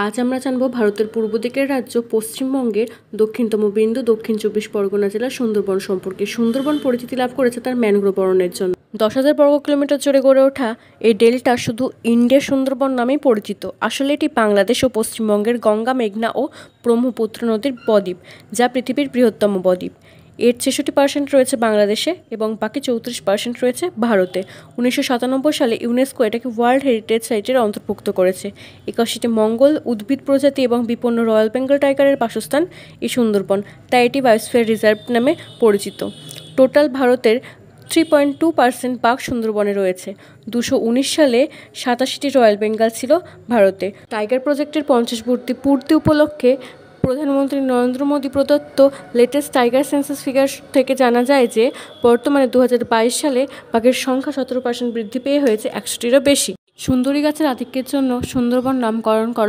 আজ আমরা জানব ভারতের পূর্ব দিকের রাজ্য পশ্চিমবঙ্গের দক্ষিণতম বিন্দু দক্ষিণ 24 পরগনা জেলার সুন্দরবন সম্পর্কে। সুন্দরবন পরিচিতি লাভ করেছে তার ম্যানগ্রোভ অরণ্যের জন্য। 10,000 বর্গ কিলোমিটার জুড়ে গড়ে ওঠা এই ডেল্টা শুধু ইন্ডিয়ার সুন্দরবন নামেই পরিচিত। আসলে এটি বাংলাদেশ ও পশ্চিমবঙ্গের গঙ্গা, মেঘনা ও ব্রহ্মপুত্র নদীর বদ্বীপ, যা পৃথিবীর বৃহত্তম বদ্বীপ। এর 66% রয়েছে বাংলাদেশে এবং বাকি 34% রয়েছে ভারতে। 1997 সালে ইউনেস্কো এটাকে ওয়ার্ল্ড হেরিটেজ সাইটের অন্তর্ভুক্ত করেছে। 81টি মঙ্গল উদ্ভিদ প্রজাতি এবং বিপন্ন রয়্যাল বেঙ্গল টাইগারের বাসস্থান এই সুন্দরবন, তাই এটি বায়োস্ফিয়ার রিজার্ভ নামে পরিচিত। টোটাল ভারতের 3.2% বাঘ সুন্দরবনে রয়েছে। 2019 সালে 87টি রয়্যাল বেঙ্গল ছিল ভারতে। টাইগার প্রজেক্টের 50 পূর্তি উপলক্ষে প্রধানমন্ত্রী নরেন্দ্র মোদী প্রদত্ত লেটেস্ট টাইগার সেন্সাস ফিগার থেকে জানা যায় যে বর্তমানে 2022 সালে বাঘের সংখ্যা 17% বৃদ্ধি পেয়ে হয়েছে 100টিরও বেশি। সুন্দরী গাছের আধিক্যের জন্য সুন্দরবন নামকরণ করা